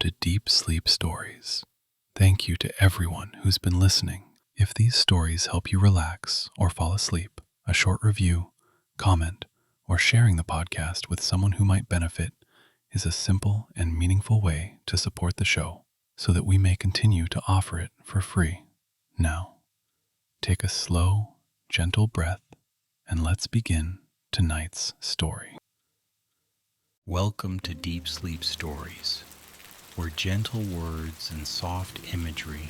to Deep Sleep Stories. Thank you to everyone who's been listening. If these stories help you relax or fall asleep, a short review, comment, or sharing the podcast with someone who might benefit is a simple and meaningful way to support the show so that we may continue to offer it for free. Now, take a slow, gentle breath and let's begin tonight's story. Welcome to Deep Sleep Stories, where gentle words and soft imagery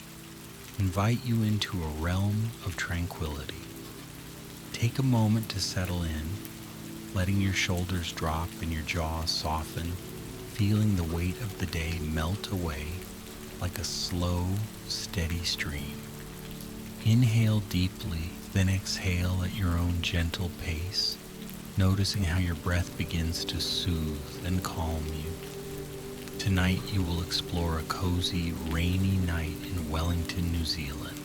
invite you into a realm of tranquility. Take a moment to settle in, letting your shoulders drop and your jaw soften, feeling the weight of the day melt away like a slow, steady stream. Inhale deeply, then exhale at your own gentle pace, noticing how your breath begins to soothe and calm you. Tonight you will explore a cozy, rainy night in Wellington, New Zealand,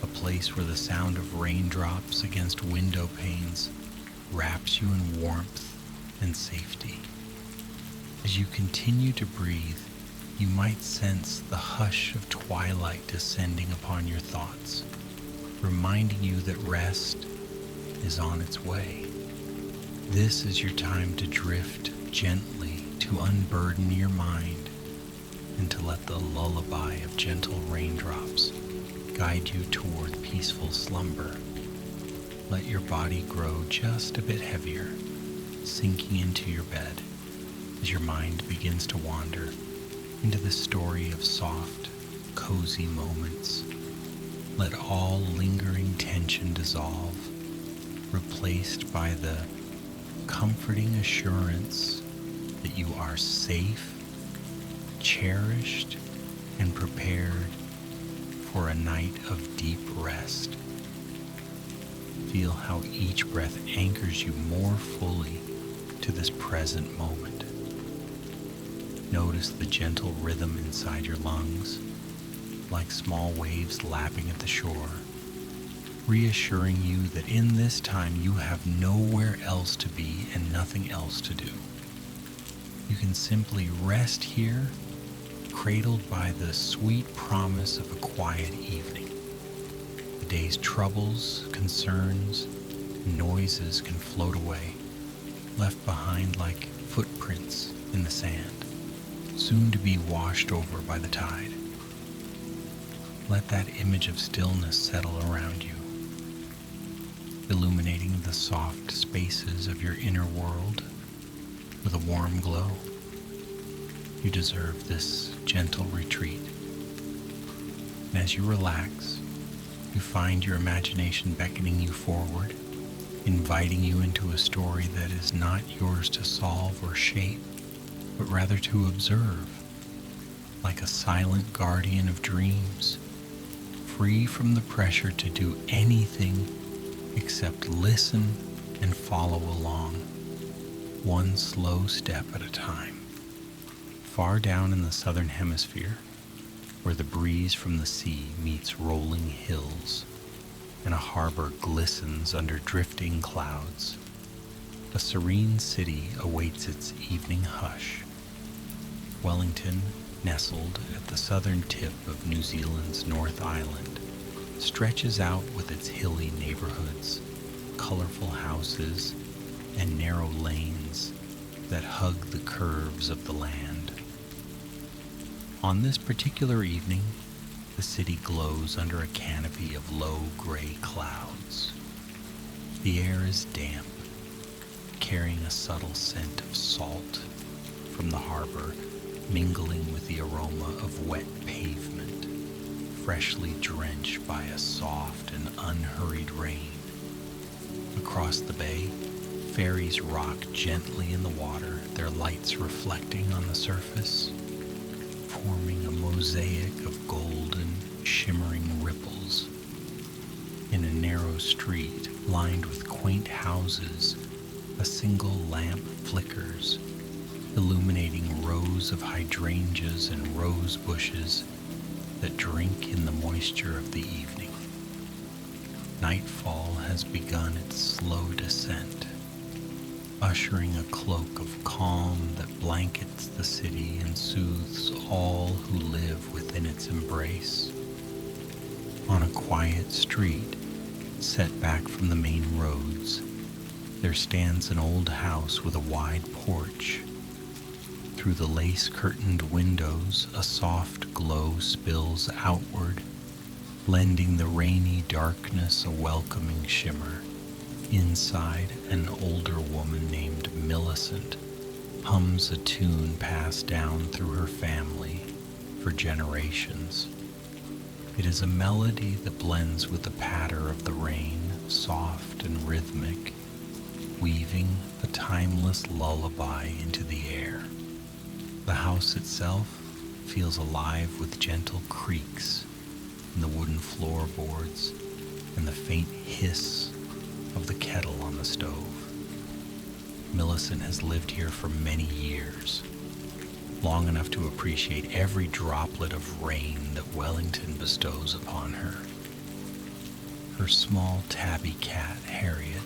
a place where the sound of raindrops against window panes wraps you in warmth and safety. As you continue to breathe, you might sense the hush of twilight descending upon your thoughts, reminding you that rest is on its way. This is your time to drift gently, to unburden your mind, and to let the lullaby of gentle raindrops guide you toward peaceful slumber. Let your body grow just a bit heavier, sinking into your bed as your mind begins to wander into the story of soft, cozy moments. Let all lingering tension dissolve, replaced by the comforting assurance that you are safe, cherished, and prepared for a night of deep rest. Feel how each breath anchors you more fully to this present moment. Notice the gentle rhythm inside your lungs, like small waves lapping at the shore, reassuring you that in this time you have nowhere else to be and nothing else to do. You can simply rest here, cradled by the sweet promise of a quiet evening. The day's troubles, concerns, and noises can float away, left behind like footprints in the sand, soon to be washed over by the tide. Let that image of stillness settle around you, illuminating the soft spaces of your inner world with a warm glow. You deserve this gentle retreat. And as you relax, you find your imagination beckoning you forward, inviting you into a story that is not yours to solve or shape, but rather to observe, like a silent guardian of dreams, free from the pressure to do anything except listen and follow along, one slow step at a time. Far down in the southern hemisphere, where the breeze from the sea meets rolling hills and a harbor glistens under drifting clouds, a serene city awaits its evening hush. Wellington, nestled at the southern tip of New Zealand's North Island, stretches out with its hilly neighborhoods, colorful houses, and narrow lanes that hug the curves of the land. On this particular evening, the city glows under a canopy of low gray clouds. The air is damp, carrying a subtle scent of salt from the harbor, mingling with the aroma of wet pavement, freshly drenched by a soft and unhurried rain. Across the bay, ferries rock gently in the water, their lights reflecting on the surface, forming a mosaic of golden, shimmering ripples. In a narrow street lined with quaint houses, a single lamp flickers, illuminating rows of hydrangeas and rose bushes that drink in the moisture of the evening. Nightfall has begun its slow descent, ushering a cloak of calm that blankets the city and soothes all who live within its embrace. On a quiet street, set back from the main roads, there stands an old house with a wide porch. Through the lace-curtained windows, a soft glow spills outward, lending the rainy darkness a welcoming shimmer. Inside, an older woman named Millicent hums a tune passed down through her family for generations. It is a melody that blends with the patter of the rain, soft and rhythmic, weaving a timeless lullaby into the air. The house itself feels alive with gentle creaks in the wooden floorboards and the faint hiss of the kettle on the stove. Millicent has lived here for many years, long enough to appreciate every droplet of rain that Wellington bestows upon her. Her small tabby cat, Harriet,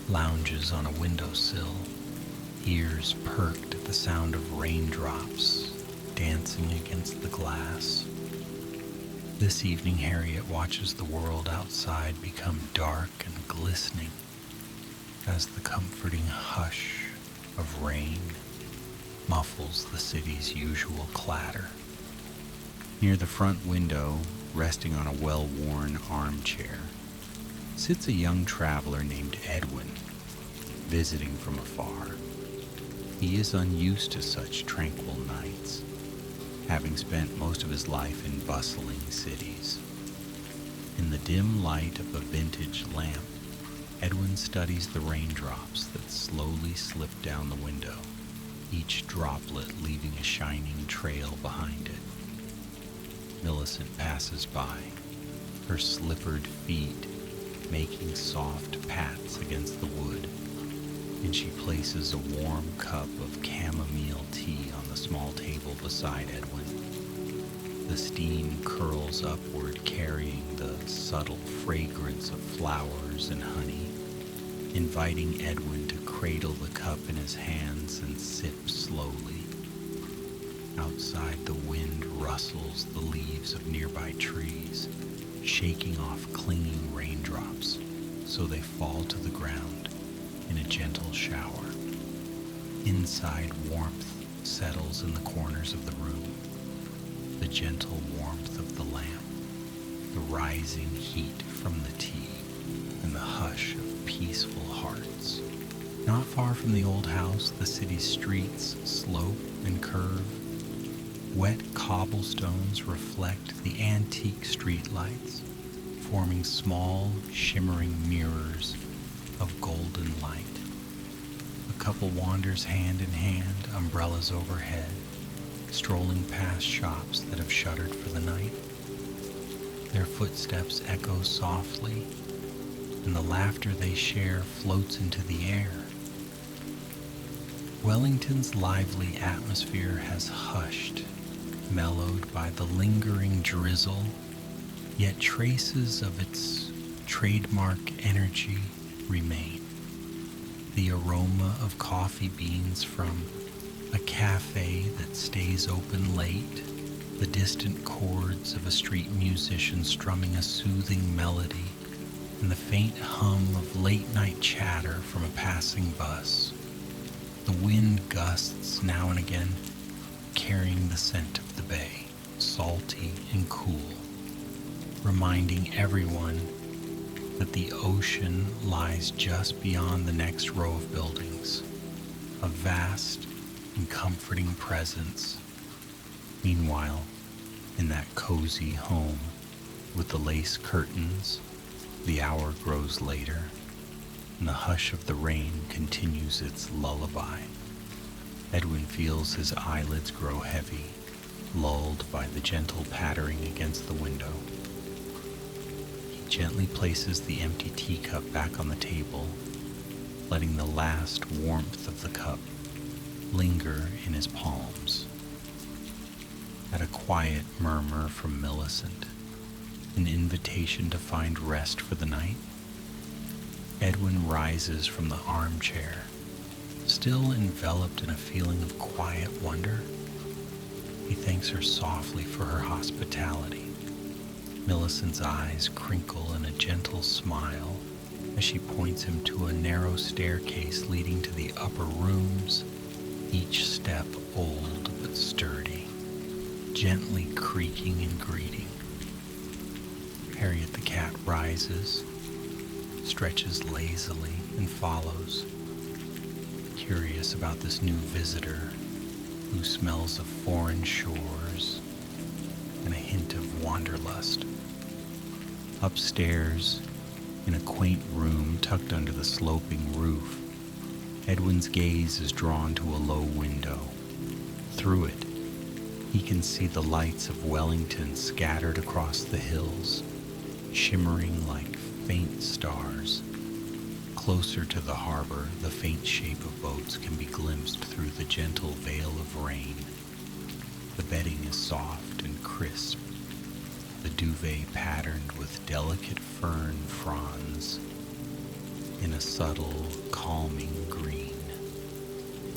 lounges on a windowsill, ears perked at the sound of raindrops dancing against the glass. This evening, Harriet watches the world outside become dark and glistening as the comforting hush of rain muffles the city's usual clatter. Near the front window, resting on a well-worn armchair, sits a young traveler named Edwin, visiting from afar. He is unused to such tranquil nights, having spent most of his life in bustling cities. In the dim light of a vintage lamp, Edwin studies the raindrops that slowly slip down the window, each droplet leaving a shining trail behind it. Millicent passes by, her slippered feet making soft pats against the wood, and she places a warm cup of chamomile tea on the small table beside Edwin. The steam curls upward, carrying the subtle fragrance of flowers and honey, inviting Edwin to cradle the cup in his hands and sip slowly. Outside, the wind rustles the leaves of nearby trees, shaking off clinging raindrops so they fall to the ground in a gentle shower. Inside, warmth settles in the corners of the room, the gentle warmth of the lamp, the rising heat from the tea, and the hush of peaceful hearts. Not far from the old house, the city's streets slope and curve. Wet cobblestones reflect the antique streetlights, forming small, shimmering mirrors of golden light. A couple wanders hand in hand, umbrellas overhead, strolling past shops that have shuttered for the night. Their footsteps echo softly, and the laughter they share floats into the air. Wellington's lively atmosphere has hushed, mellowed by the lingering drizzle, yet traces of its trademark energy remain. The aroma of coffee beans from a cafe that stays open late, the distant chords of a street musician strumming a soothing melody, and the faint hum of late-night chatter from a passing bus. The wind gusts now and again, carrying the scent of the bay, salty and cool, reminding everyone that the ocean lies just beyond the next row of buildings, a vast and comforting presence. Meanwhile, in that cozy home with the lace curtains, the hour grows later, and the hush of the rain continues its lullaby. Edwin feels his eyelids grow heavy, lulled by the gentle pattering against the window. He gently places the empty teacup back on the table, letting the last warmth of the cup linger in his palms. At a quiet murmur from Millicent, an invitation to find rest for the night, Edwin rises from the armchair Still enveloped in a feeling of quiet wonder, he thanks her softly for her hospitality. Millicent's eyes crinkle in a gentle smile as she points him to a narrow staircase leading to the upper rooms, each step old but sturdy, gently creaking in greeting. Harriet the cat rises, stretches lazily, and follows, curious about this new visitor who smells of foreign shores and a hint of wanderlust. Upstairs, in a quaint room tucked under the sloping roof, Edwin's gaze is drawn to a low window. Through it, he can see the lights of Wellington scattered across the hills, shimmering like faint stars. Closer to the harbor, the faint shape of boats can be glimpsed through the gentle veil of rain. The bedding is soft and crisp, the duvet patterned with delicate fern fronds in a subtle, calming green.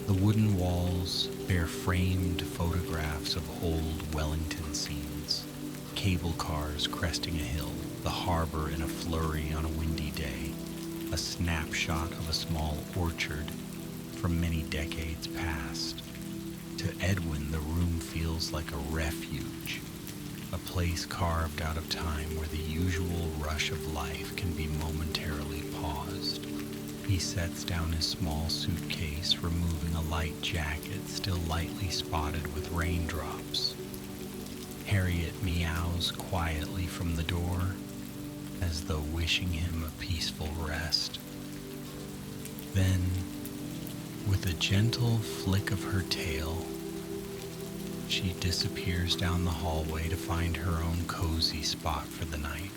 The wooden walls bear framed photographs of old Wellington scenes, cable cars cresting a hill, the harbor in a flurry on a windy day, a snapshot of a small orchard from many decades past. To Edwin, the room feels like a refuge, a place carved out of time where the usual rush of life can be momentarily paused. He sets down his small suitcase, removing a light jacket still lightly spotted with raindrops. Harriet meows quietly from the door, as though wishing him a peaceful rest. Then, with a gentle flick of her tail, she disappears down the hallway to find her own cozy spot for the night.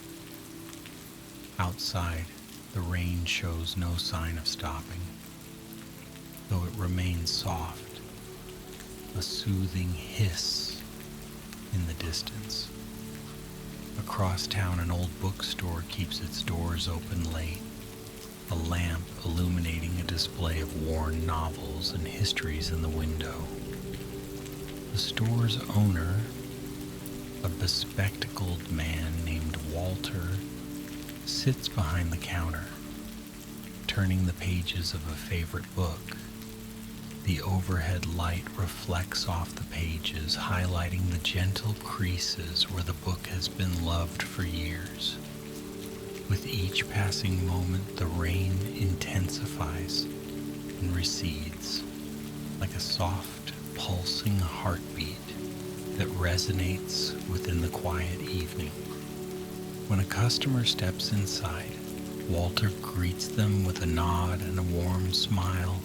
Outside, the rain shows no sign of stopping, though it remains soft, a soothing hiss in the distance. Across town, an old bookstore keeps its doors open late, a lamp illuminating a display of worn novels and histories in the window. The store's owner, a bespectacled man named Walter, sits behind the counter, turning the pages of a favorite book. The overhead light reflects off the pages, highlighting the gentle creases where the book has been loved for years. With each passing moment, the rain intensifies and recedes, like a soft, pulsing heartbeat that resonates within the quiet evening. When a customer steps inside, Walter greets them with a nod and a warm smile,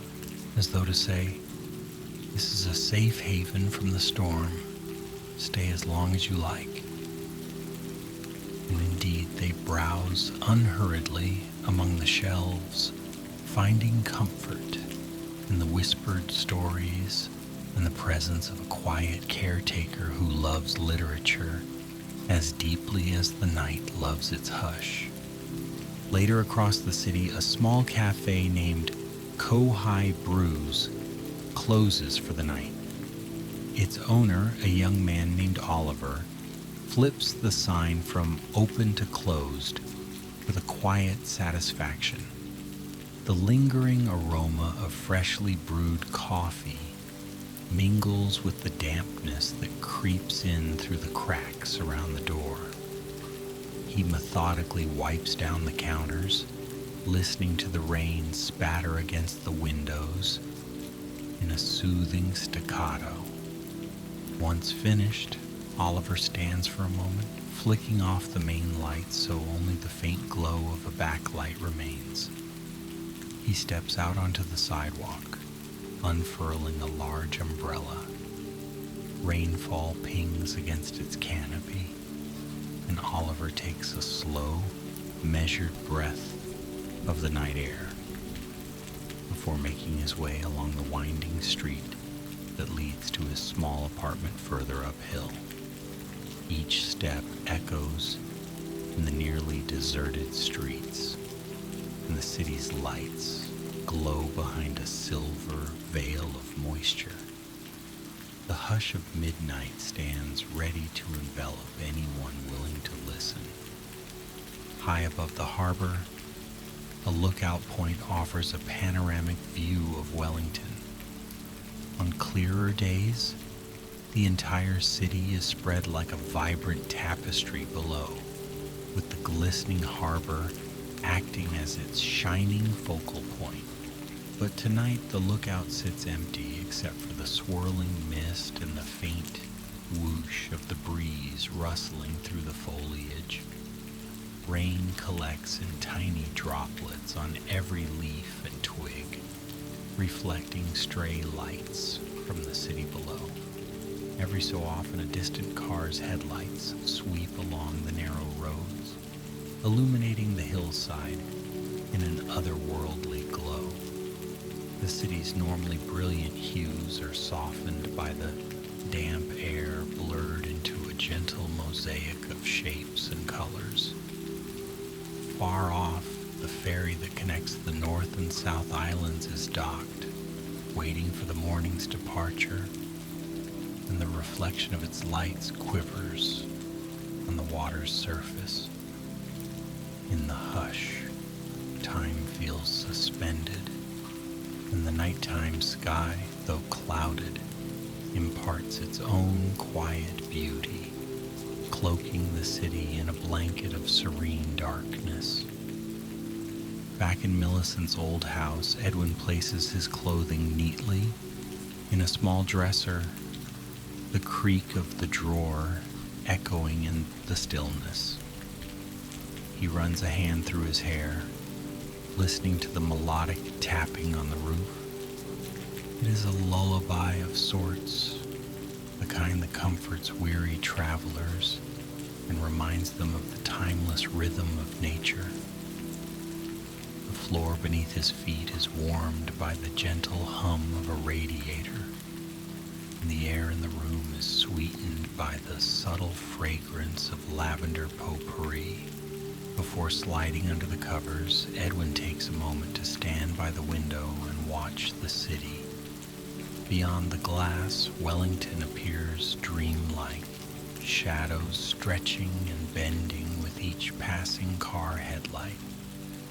as though to say, "This is a safe haven from the storm. Stay as long as you like." And indeed, they browse unhurriedly among the shelves, finding comfort in the whispered stories and the presence of a quiet caretaker who loves literature as deeply as the night loves its hush. Later across the city, a small cafe named Kohai Brews closes for the night. Its owner, a young man named Oliver, flips the sign from open to closed with a quiet satisfaction. The lingering aroma of freshly brewed coffee mingles with the dampness that creeps in through the cracks around the door. He methodically wipes down the counters, listening to the rain spatter against the windows in a soothing staccato. Once finished, Oliver stands for a moment, flicking off the main lights so only the faint glow of a backlight remains. He steps out onto the sidewalk, unfurling a large umbrella. Rainfall pings against its canopy, and Oliver takes a slow, measured breath of the night air before making his way along the winding street that leads to his small apartment further uphill. Each step echoes in the nearly deserted streets, and the city's lights glow behind a silver veil of moisture. The hush of midnight stands ready to envelop anyone willing to listen. High above the harbor, a lookout point offers a panoramic view of Wellington. On clearer days, the entire city is spread like a vibrant tapestry below, with the glistening harbor acting as its shining focal point. But tonight the lookout sits empty except for the swirling mist and the faint whoosh of the breeze rustling through the foliage. Rain collects in tiny droplets on every leaf and twig, reflecting stray lights from the city below. Every so often a distant car's headlights sweep along the narrow roads, illuminating the hillside in an otherworldly glow. The city's normally brilliant hues are softened by the damp air, blurred into a gentle mosaic of shapes and colors. Far off, the ferry that connects the North and South Islands is docked, waiting for the morning's departure, and the reflection of its lights quivers on the water's surface. In the hush, time feels suspended, and the nighttime sky, though clouded, imparts its own quiet beauty, cloaking the city in a blanket of serene darkness. Back in Millicent's old house, Edwin places his clothing neatly in a small dresser, the creak of the drawer echoing in the stillness. He runs a hand through his hair, listening to the melodic tapping on the roof. It is a lullaby of sorts, the kind that comforts weary travelers and reminds them of the timeless rhythm of nature. The floor beneath his feet is warmed by the gentle hum of a radiator, and the air in the room is sweetened by the subtle fragrance of lavender potpourri. Before sliding under the covers, Edwin takes a moment to stand by the window and watch the city. Beyond the glass, Wellington appears dreamlike, shadows stretching and bending with each passing car headlight.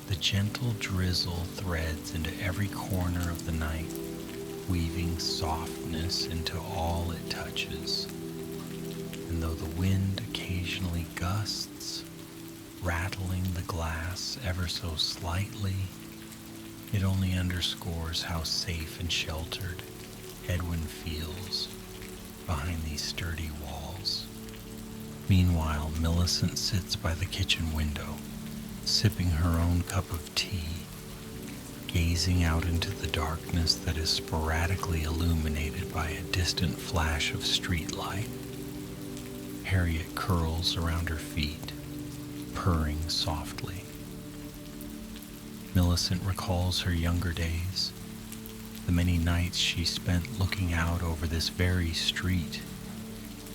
The gentle drizzle threads into every corner of the night, weaving softness into all it touches. And though the wind occasionally gusts, rattling the glass ever so slightly, it only underscores how safe and sheltered Edwin feels behind these sturdy walls. Meanwhile, Millicent sits by the kitchen window, sipping her own cup of tea, gazing out into the darkness that is sporadically illuminated by a distant flash of streetlight. Harriet curls around her feet, purring softly. Millicent recalls her younger days, the many nights she spent looking out over this very street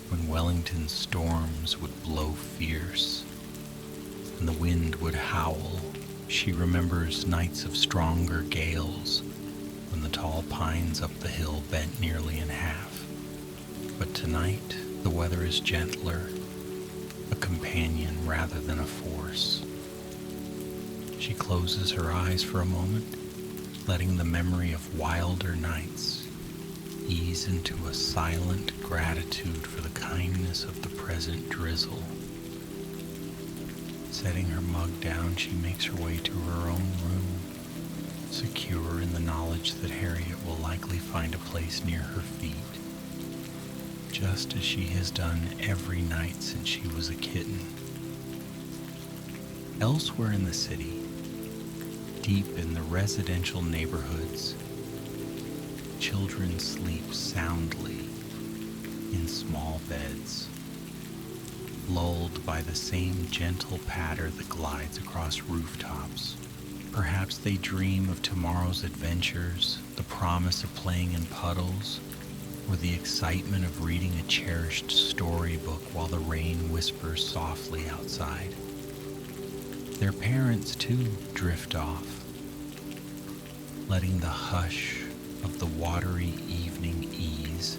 when Wellington's storms would blow fierce and the wind would howl. She remembers nights of stronger gales when the tall pines up the hill bent nearly in half. But tonight, the weather is gentler, a companion rather than a force. She closes her eyes for a moment, letting the memory of wilder nights ease into a silent gratitude for the kindness of the present drizzle. Setting her mug down, she makes her way to her own room, secure in the knowledge that Harriet will likely find a place near her feet, just as she has done every night since she was a kitten. Elsewhere in the city, deep in the residential neighborhoods, children sleep soundly in small beds, lulled by the same gentle patter that glides across rooftops. Perhaps they dream of tomorrow's adventures, the promise of playing in puddles, or the excitement of reading a cherished storybook while the rain whispers softly outside. Their parents, too, drift off, letting the hush of the watery evening ease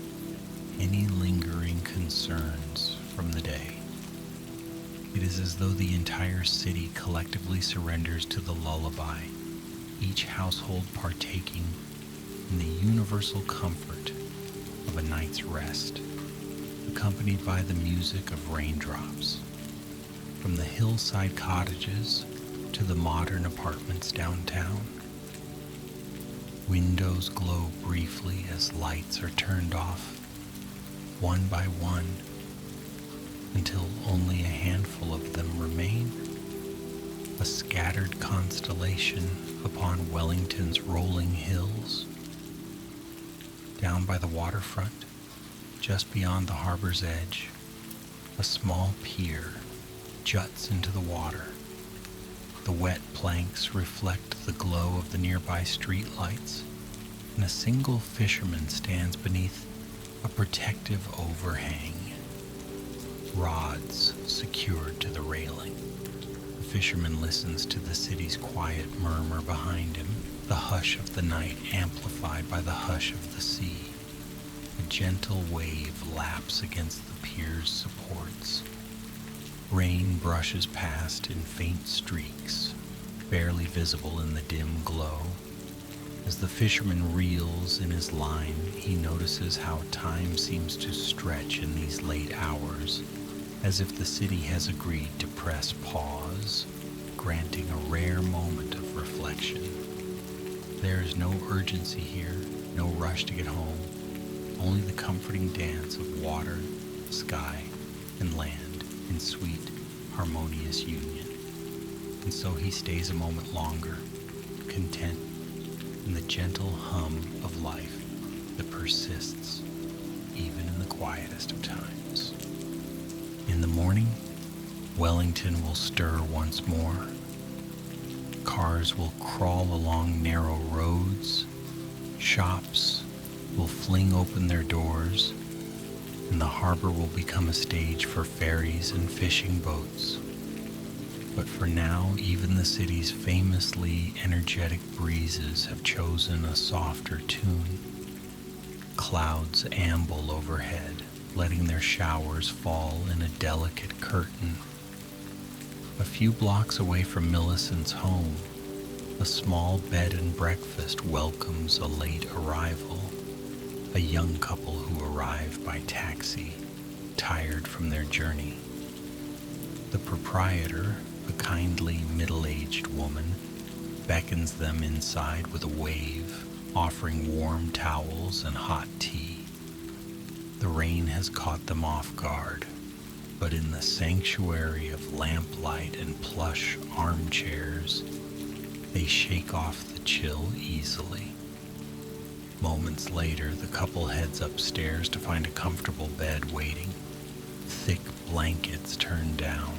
any lingering concerns from the day. It is as though the entire city collectively surrenders to the lullaby, each household partaking in the universal comfort of a night's rest, accompanied by the music of raindrops. From the hillside cottages to the modern apartments downtown, windows glow briefly as lights are turned off, one by one, until only a handful of them remain, a scattered constellation upon Wellington's rolling hills. Down by the waterfront, just beyond the harbor's edge, a small pier juts into the water. The wet planks reflect the glow of the nearby street lights, and a single fisherman stands beneath a protective overhang, rods secured to the railing. The fisherman listens to the city's quiet murmur behind him, the hush of the night amplified by the hush of the sea. A gentle wave laps against the pier's supports. Rain brushes past in faint streaks, barely visible in the dim glow. As the fisherman reels in his line, he notices how time seems to stretch in these late hours, as if the city has agreed to press pause, granting a rare moment of reflection. There is no urgency here, no rush to get home, only the comforting dance of water, sky, and land in sweet, harmonious union. And so he stays a moment longer, content in the gentle hum of life that persists even in the quietest of times. In the morning, Wellington will stir once more. Cars will crawl along narrow roads, shops will fling open their doors, and the harbor will become a stage for ferries and fishing boats. But for now, even the city's famously energetic breezes have chosen a softer tune. Clouds amble overhead, letting their showers fall in a delicate curtain. A few blocks away from Millicent's home, a small bed and breakfast welcomes a late arrival, a young couple who arrive by taxi, tired from their journey. The proprietor, a kindly middle-aged woman, beckons them inside with a wave, offering warm towels and hot tea. The rain has caught them off guard, but in the sanctuary of lamplight and plush armchairs, they shake off the chill easily. Moments later, the couple heads upstairs to find a comfortable bed waiting, thick blankets turned down.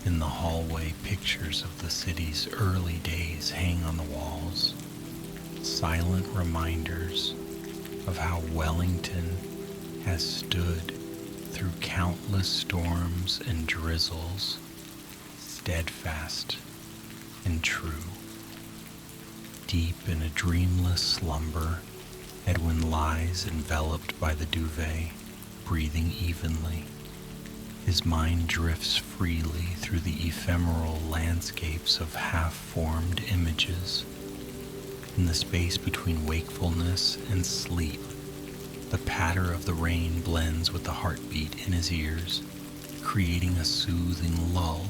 In the hallway, pictures of the city's early days hang on the walls, silent reminders of how Wellington has stood through countless storms and drizzles, steadfast and true. Deep in a dreamless slumber, Edwin lies enveloped by the duvet, breathing evenly. His mind drifts freely through the ephemeral landscapes of half-formed images. In the space between wakefulness and sleep, the patter of the rain blends with the heartbeat in his ears, creating a soothing lull.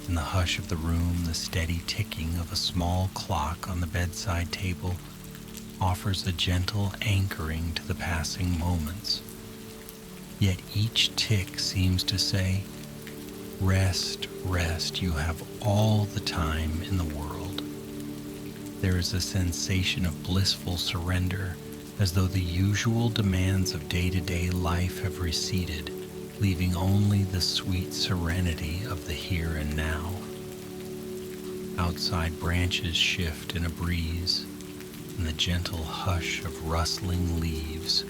In the hush of the room, the steady ticking of a small clock on the bedside table offers a gentle anchoring to the passing moments. Yet each tick seems to say, "Rest, rest, you have all the time in the world." There is a sensation of blissful surrender, as though the usual demands of day-to-day life have receded, leaving only the sweet serenity of the here and now. Outside, branches shift in a breeze, and the gentle hush of rustling leaves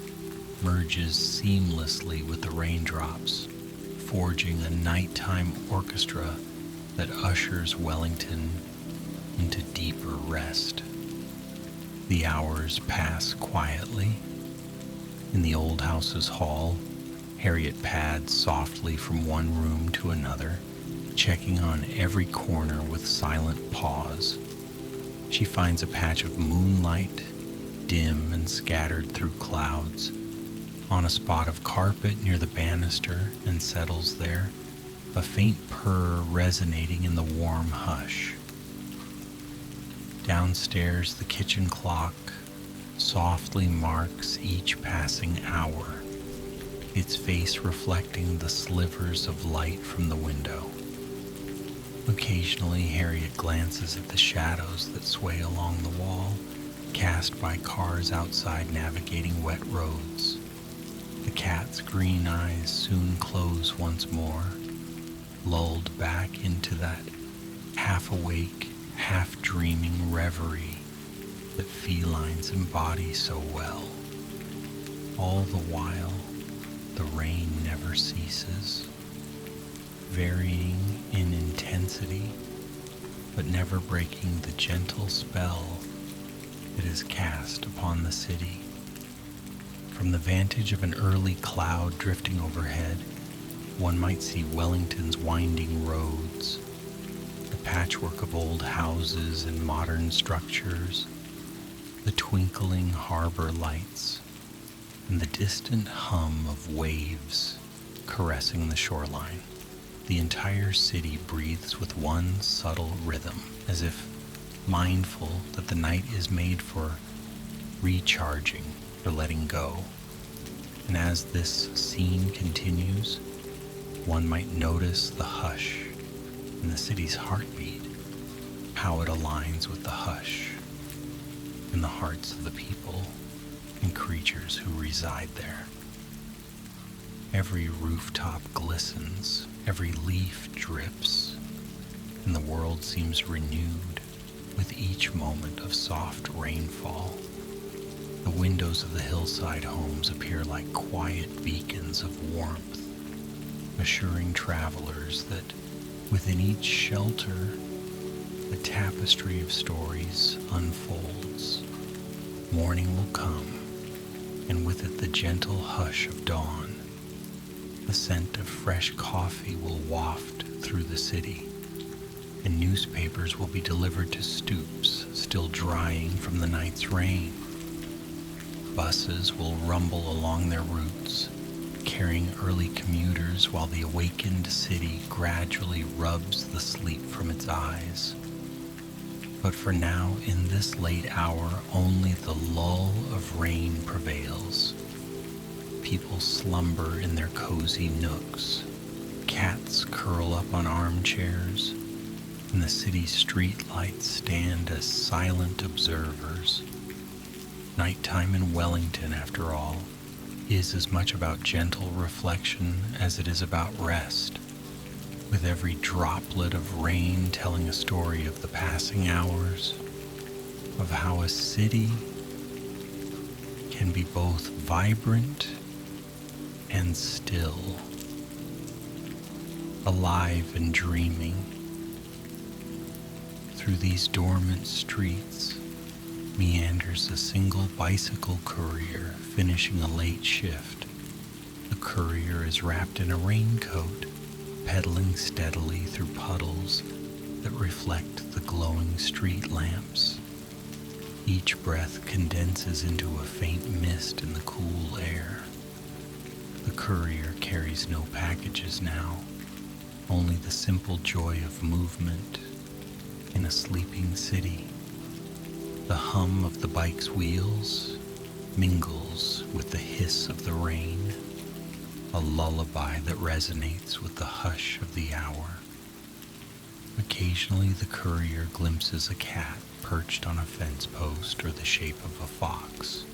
merges seamlessly with the raindrops, forging a nighttime orchestra that ushers Wellington into deeper rest. The hours pass quietly. In the old house's hall, Harriet pads softly from one room to another, checking on every corner with silent pause. She finds a patch of moonlight, dim and scattered through clouds, on a spot of carpet near the banister, and settles there, a faint purr resonating in the warm hush. Downstairs, the kitchen clock softly marks each passing hour, its face reflecting the slivers of light from the window. Occasionally, Harriet glances at the shadows that sway along the wall, cast by cars outside navigating wet roads. The cat's green eyes soon close once more, lulled back into that half-awake, half-dreaming reverie that felines embody so well. All the while, the rain never ceases, varying in intensity, but never breaking the gentle spell it is cast upon the city. From the vantage of an early cloud drifting overhead, one might see Wellington's winding roads, the patchwork of old houses and modern structures, the twinkling harbor lights, and the distant hum of waves caressing the shoreline. The entire city breathes with one subtle rhythm, as if mindful that the night is made for recharging or letting go. And as this scene continues, one might notice the hush in the city's heartbeat, how it aligns with the hush in the hearts of the people and creatures who reside there. Every rooftop glistens, every leaf drips, and the world seems renewed with each moment of soft rainfall. The windows of the hillside homes appear like quiet beacons of warmth, assuring travelers that within each shelter, a tapestry of stories unfolds. Morning will come, and with it the gentle hush of dawn. The scent of fresh coffee will waft through the city, and newspapers will be delivered to stoops still drying from the night's rain. Buses will rumble along their routes, carrying early commuters while the awakened city gradually rubs the sleep from its eyes. But for now, in this late hour, only the lull of rain prevails. People slumber in their cozy nooks. Cats curl up on armchairs, and the city's street lights stand as silent observers. Nighttime in Wellington, after all, is as much about gentle reflection as it is about rest, with every droplet of rain telling a story of the passing hours, of how a city can be both vibrant and still, alive and dreaming. Through these dormant streets meanders a single bicycle courier finishing a late shift. The courier is wrapped in a raincoat, pedaling steadily through puddles that reflect the glowing street lamps. Each breath condenses into a faint mist in the cool air. The courier carries no packages now, only the simple joy of movement in a sleeping city. The hum of the bike's wheels mingles with the hiss of the rain, a lullaby that resonates with the hush of the hour. Occasionally the courier glimpses a cat perched on a fence post or the shape of a fox,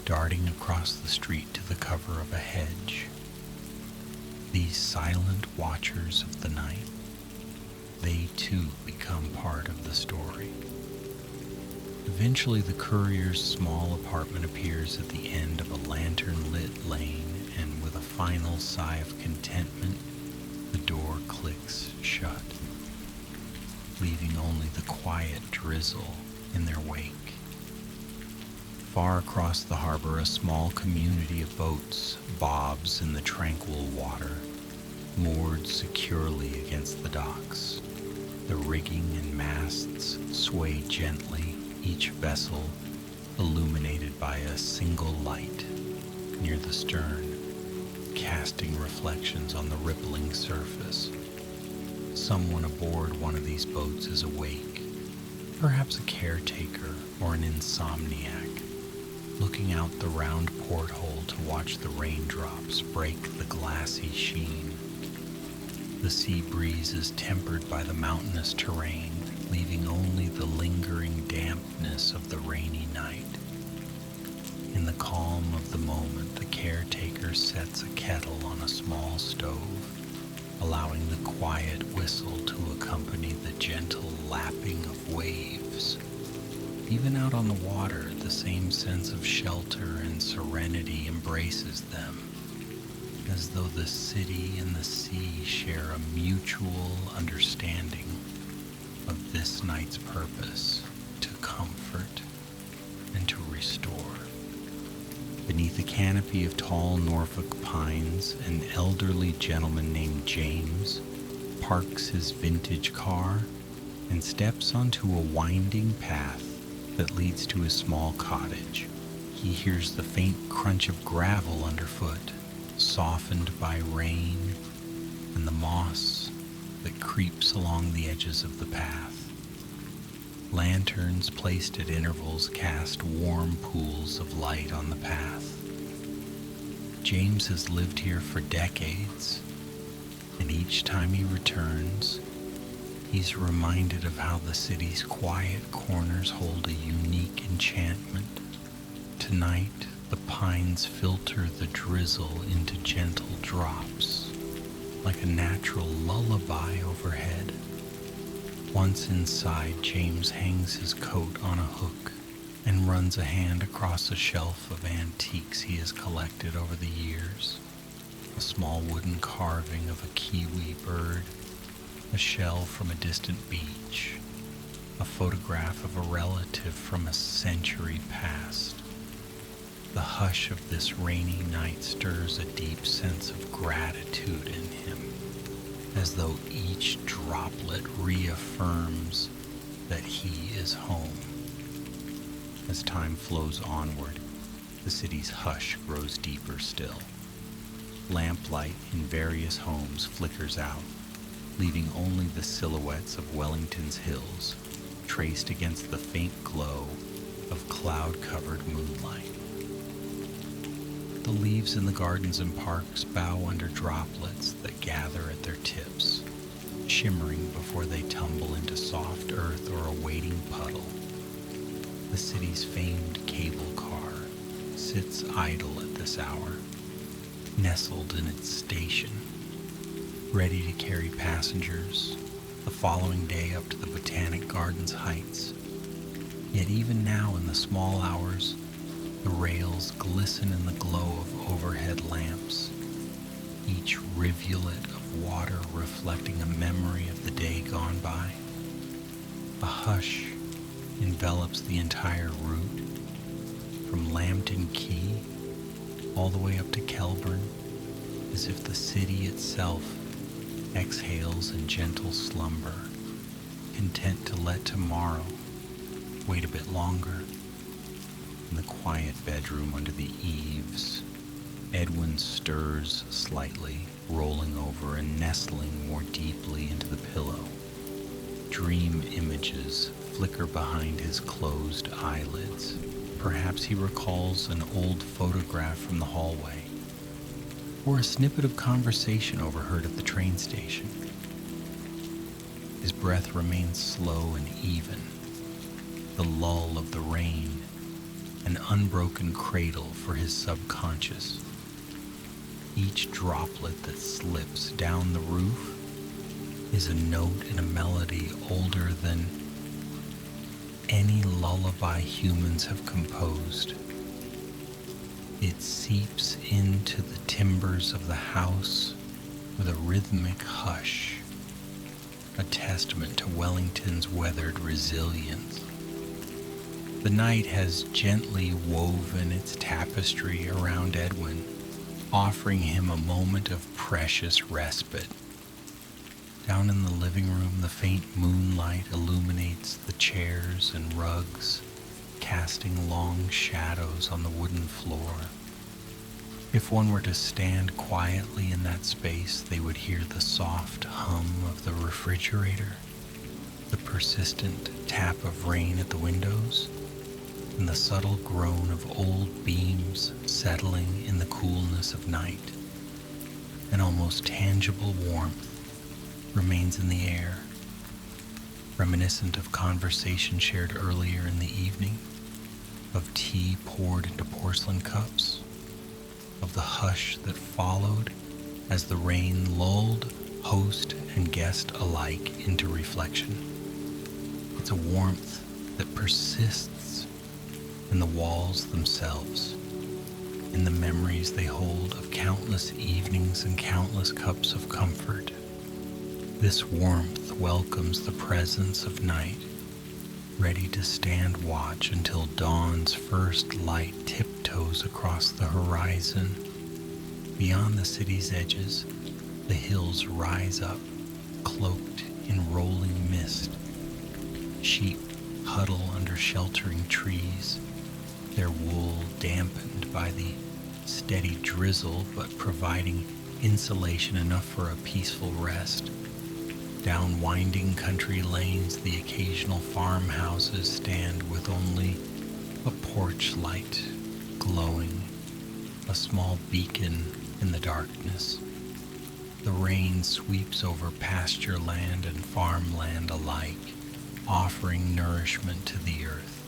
darting across the street to the cover of a hedge. These silent watchers of the night, they too become part of the story. Eventually the courier's small apartment appears at the end of a lantern-lit lane, and with a final sigh of contentment, the door clicks shut. leaving only the quiet drizzle in their wake. Far across the harbor, a small community of boats bobs in the tranquil water, moored securely against the docks. The rigging and masts sway gently, each vessel illuminated by a single light near the stern, casting reflections on the rippling surface. Someone aboard one of these boats is awake, perhaps a caretaker or an insomniac, looking out the round porthole to watch the raindrops break the glassy sheen. The sea breeze is tempered by the mountainous terrain, leaving only the lingering dampness of the rainy night. In the calm of the moment, the caretaker sets a kettle on a small stove, allowing the quiet whistle to accompany the gentle lapping of waves. Even out on the water, the same sense of shelter and serenity embraces them, as though the city and the sea share a mutual understanding of this night's purpose: to comfort and to restore. Beneath a canopy of tall Norfolk pines, an elderly gentleman named James parks his vintage car and steps onto a winding path that leads to his small cottage. He hears the faint crunch of gravel underfoot, softened by rain, and the moss that creeps along the edges of the path. Lanterns placed at intervals cast warm pools of light on the path. James has lived here for decades, and each time he returns, he's reminded of how the city's quiet corners hold a unique enchantment. Tonight, the pines filter the drizzle into gentle drops, like a natural lullaby overhead. Once inside, James hangs his coat on a hook and runs a hand across a shelf of antiques he has collected over the years. A small wooden carving of a kiwi bird, a shell from a distant beach, a photograph of a relative from a century past. The hush of this rainy night stirs a deep sense of gratitude in him, as though each droplet reaffirms that he is home. As time flows onward, the city's hush grows deeper still. Lamplight in various homes flickers out, leaving only the silhouettes of Wellington's hills traced against the faint glow of cloud-covered moonlight. The leaves in the gardens and parks bow under droplets that gather at their tips, shimmering before they tumble into soft earth or a waiting puddle. The city's famed cable car sits idle at this hour, nestled in its station, ready to carry passengers the following day up to the Botanic Gardens heights. Yet even now in the small hours, the rails glisten in the glow of overhead lamps, each rivulet of water reflecting a memory of the day gone by. A hush envelops the entire route, from Lambton Key all the way up to Kelburn, as if the city itself exhales in gentle slumber, content to let tomorrow wait a bit longer. In the quiet bedroom under the eaves, Edwin stirs slightly, rolling over and nestling more deeply into the pillow. Dream images flicker behind his closed eyelids. Perhaps he recalls an old photograph from the hallway, or a snippet of conversation overheard at the train station. His breath remains slow and even, the lull of the rain, an unbroken cradle for his subconscious. Each droplet that slips down the roof is a note and a melody older than any lullaby humans have composed. It seeps into the timbers of the house with a rhythmic hush, a testament to Wellington's weathered resilience. The night has gently woven its tapestry around Edwin, offering him a moment of precious respite. Down in the living room, the faint moonlight illuminates the chairs and rugs, casting long shadows on the wooden floor. If one were to stand quietly in that space, they would hear the soft hum of the refrigerator, the persistent tap of rain at the windows, and the subtle groan of old beams settling in the coolness of night. An almost tangible warmth remains in the air, reminiscent of conversation shared earlier in the evening, of tea poured into porcelain cups, of the hush that followed as the rain lulled host and guest alike into reflection. It's a warmth that persists in the walls themselves, in the memories they hold of countless evenings and countless cups of comfort. This warmth welcomes the presence of night, ready to stand watch until dawn's first light tiptoes across the horizon. Beyond the city's edges, the hills rise up, cloaked in rolling mist. Sheep huddle under sheltering trees, their wool dampened by the steady drizzle but providing insulation enough for a peaceful rest. Down winding country lanes, the occasional farmhouses stand with only a porch light glowing, a small beacon in the darkness. The rain sweeps over pasture land and farmland alike, offering nourishment to the earth.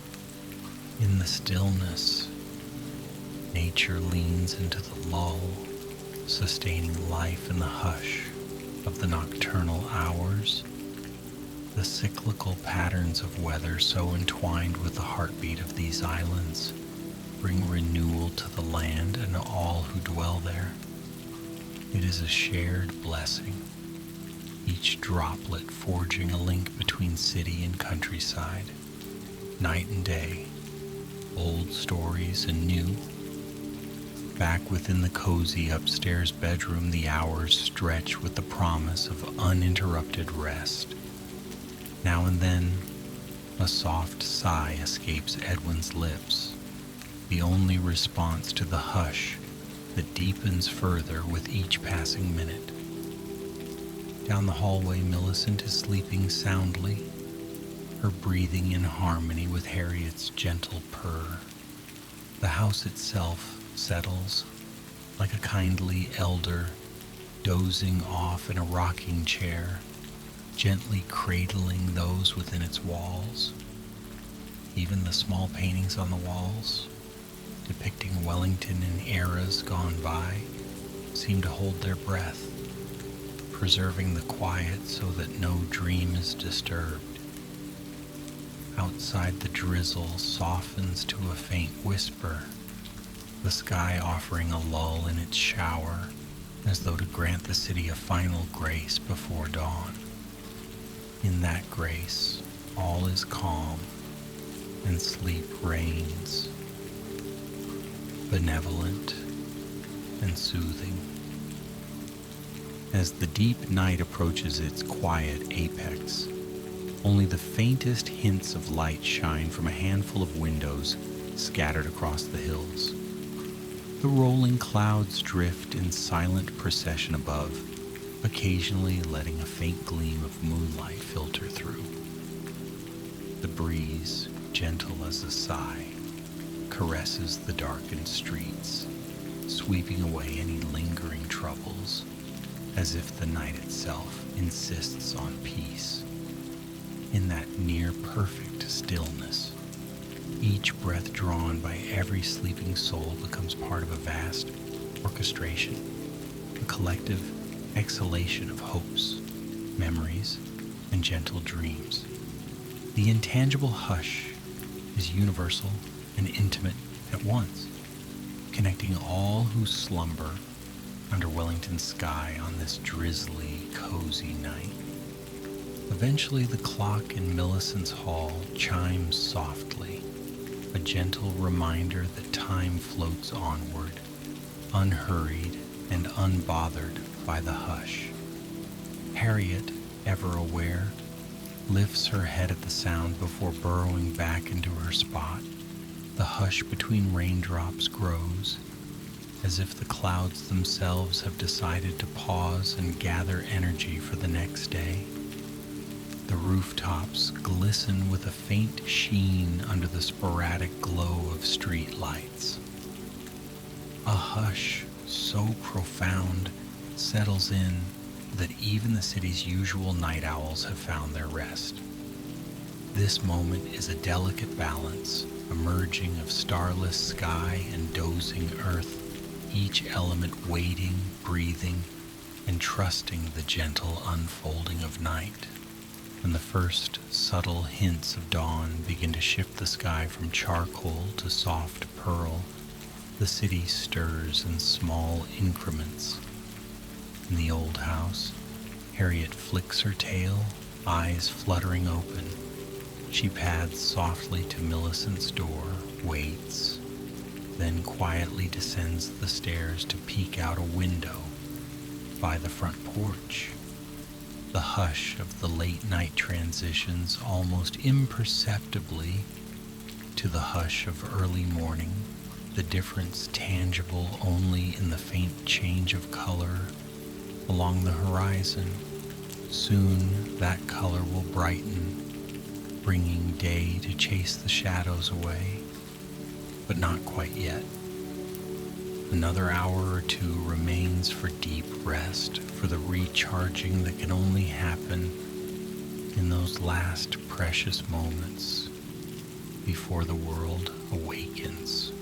In the stillness, nature leans into the lull, sustaining life in the hush of the nocturnal hours. The cyclical patterns of weather so entwined with the heartbeat of these islands bring renewal to the land and all who dwell there. It is a shared blessing, each droplet forging a link between city and countryside, night and day, old stories and new. Back within the cozy upstairs bedroom, the hours stretch with the promise of uninterrupted rest. Now and then, a soft sigh escapes Edwin's lips, the only response to the hush that deepens further with each passing minute. Down the hallway, Millicent is sleeping soundly, her breathing in harmony with Harriet's gentle purr. The house itself settles like a kindly elder dozing off in a rocking chair, gently cradling those within its walls. Even the small paintings on the walls, depicting Wellington in eras gone by, seem to hold their breath, preserving the quiet so that no dream is disturbed. Outside, the drizzle softens to a faint whisper, the sky offering a lull in its shower, as though to grant the city a final grace before dawn. In that grace, all is calm, and sleep reigns, benevolent and soothing. As the deep night approaches its quiet apex, only the faintest hints of light shine from a handful of windows scattered across the hills. The rolling clouds drift in silent procession above, occasionally letting a faint gleam of moonlight filter through. The breeze, gentle as a sigh, caresses the darkened streets, sweeping away any lingering troubles, as if the night itself insists on peace. In that near-perfect stillness, each breath drawn by every sleeping soul becomes part of a vast orchestration, a collective exhalation of hopes, memories, and gentle dreams. The intangible hush is universal and intimate at once, connecting all who slumber under Wellington's sky on this drizzly, cozy night. Eventually, the clock in Millicent's hall chimes softly, a gentle reminder that time floats onward, unhurried and unbothered by the hush. Harriet, ever aware, lifts her head at the sound before burrowing back into her spot. The hush between raindrops grows, as if the clouds themselves have decided to pause and gather energy for the next day. The rooftops glisten with a faint sheen under the sporadic glow of street lights. A hush so profound settles in that even the city's usual night owls have found their rest. This moment is a delicate balance, a merging of starless sky and dozing earth, each element waiting, breathing, and trusting the gentle unfolding of night. When the first subtle hints of dawn begin to shift the sky from charcoal to soft pearl, the city stirs in small increments. In the old house, Harriet flicks her tail, eyes fluttering open. She pads softly to Millicent's door, waits, then quietly descends the stairs to peek out a window by the front porch. The hush of the late night transitions almost imperceptibly to the hush of early morning, the difference tangible only in the faint change of color along the horizon. Soon that color will brighten, bringing day to chase the shadows away, but not quite yet. Another hour or two remains for deep rest, for the recharging that can only happen in those last precious moments before the world awakens.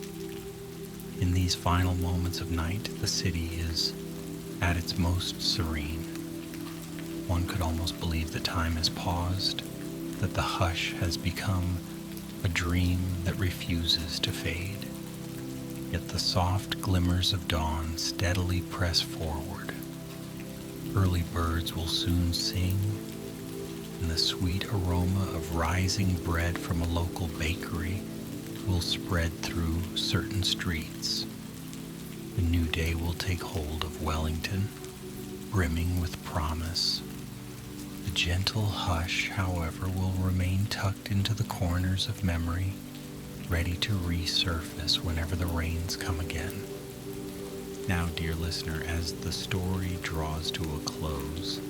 In these final moments of night, the city is at its most serene. One could almost believe that time has paused, that the hush has become a dream that refuses to fade. Yet the soft glimmers of dawn steadily press forward. Early birds will soon sing, and the sweet aroma of rising bread from a local bakery will spread through certain streets. A new day will take hold of Wellington, brimming with promise. The gentle hush, however, will remain tucked into the corners of memory, ready to resurface whenever the rains come again. Now, dear listener, as the story draws to a close,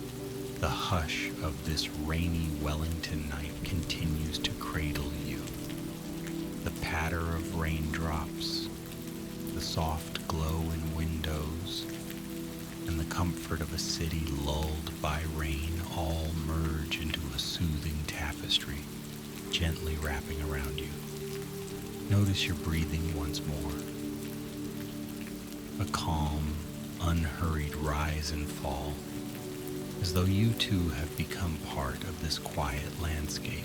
the hush of this rainy Wellington night continues to cradle you. The patter of raindrops, the soft glow in windows, and the comfort of a city lulled by rain all merge into a soothing tapestry, gently wrapping around you. Notice your breathing once more. A calm, unhurried rise and fall, as though you too have become part of this quiet landscape.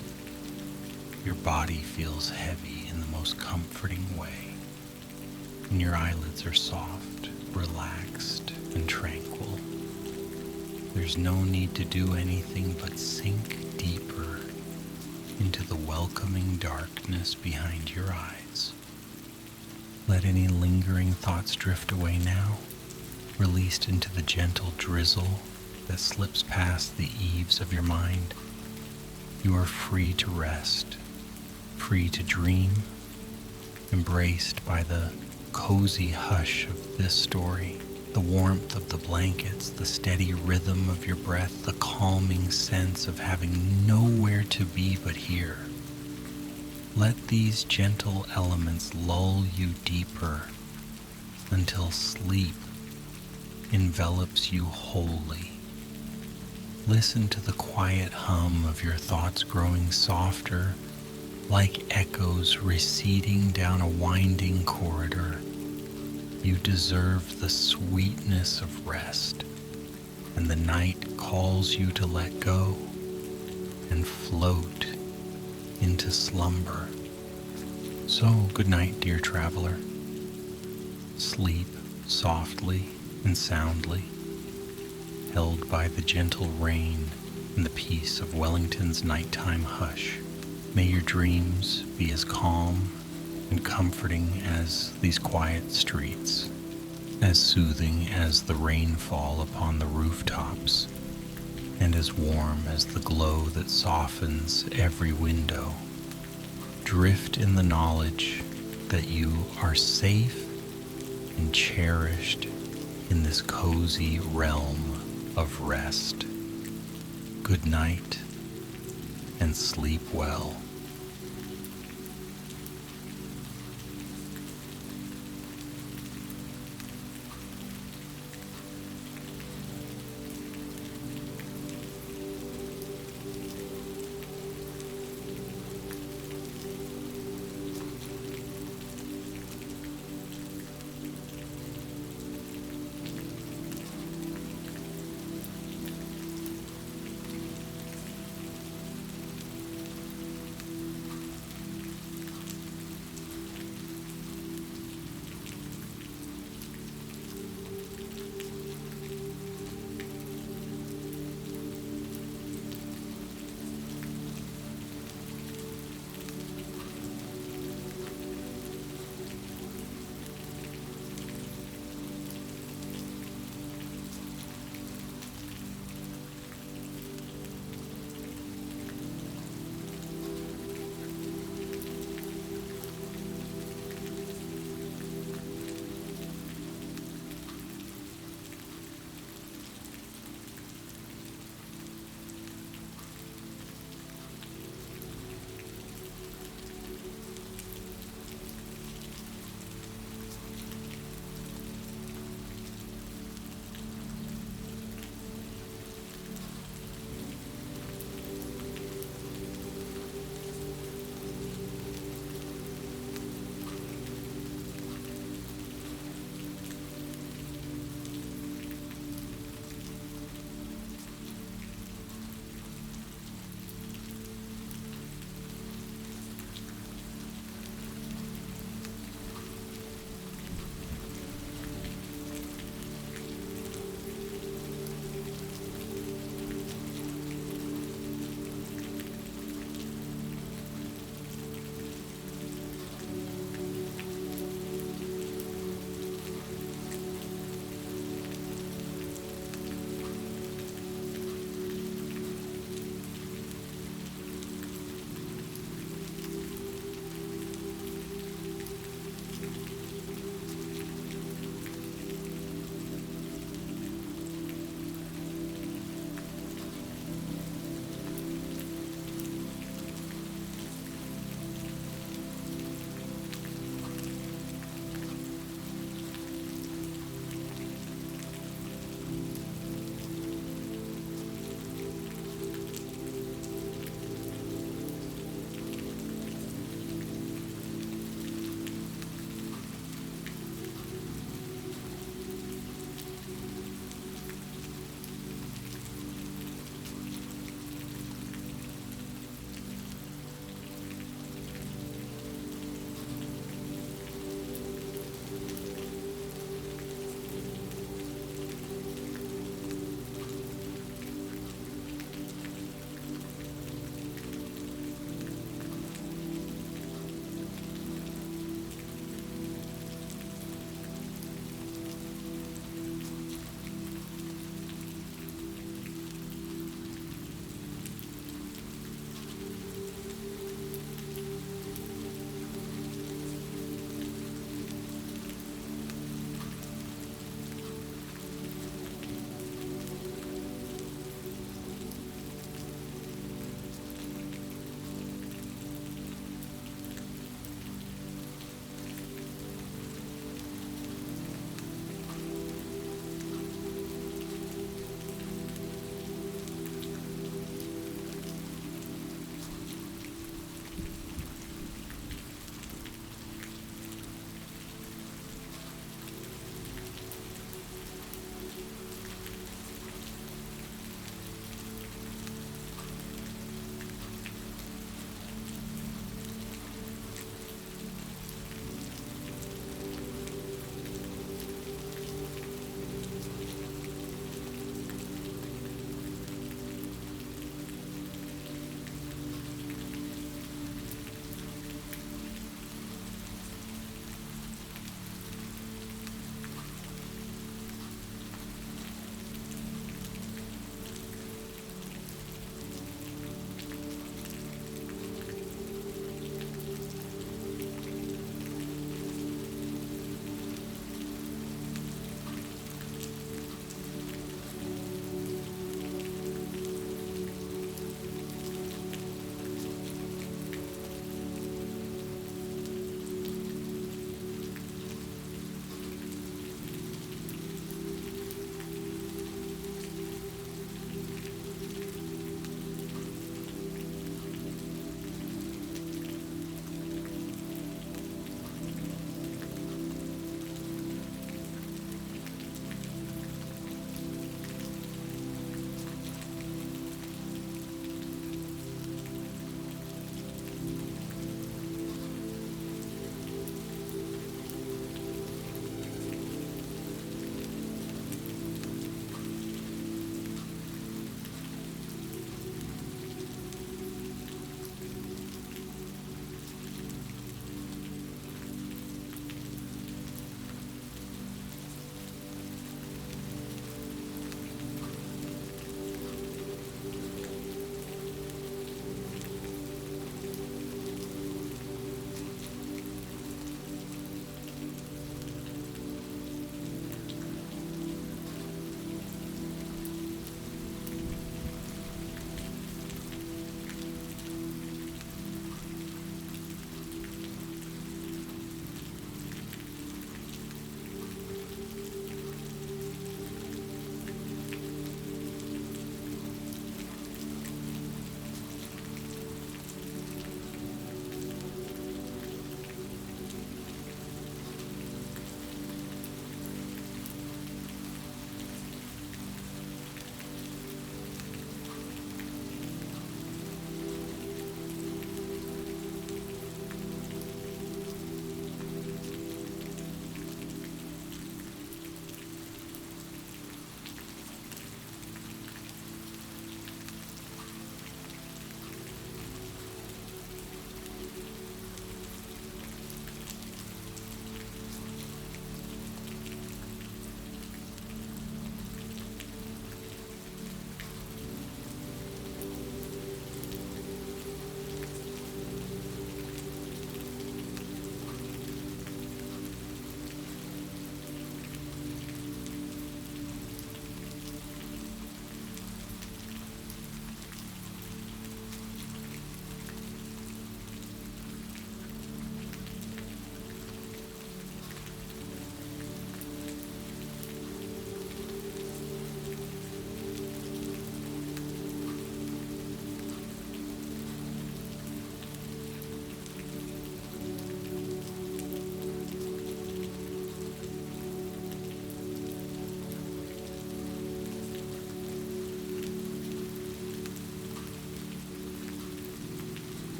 Your body feels heavy in the most comforting way, and your eyelids are soft, relaxed, and tranquil. There's no need to do anything but sink deeper into the welcoming darkness behind your eyes. Let any lingering thoughts drift away now, released into the gentle drizzle that slips past the eaves of your mind. You are free to rest, free to dream, embraced by the cozy hush of this story, the warmth of the blankets, the steady rhythm of your breath, the calming sense of having nowhere to be but here. Let these gentle elements lull you deeper until sleep envelops you wholly. Listen to the quiet hum of your thoughts growing softer, like echoes receding down a winding corridor. You deserve the sweetness of rest, and the night calls you to let go and float into slumber. So, good night, dear traveler. Sleep softly and soundly, held by the gentle rain in the peace of Wellington's nighttime hush. May your dreams be as calm and comforting as these quiet streets, as soothing as the rainfall upon the rooftops, and as warm as the glow that softens every window. Drift in the knowledge that you are safe and cherished in this cozy realm of rest. Good night and sleep well.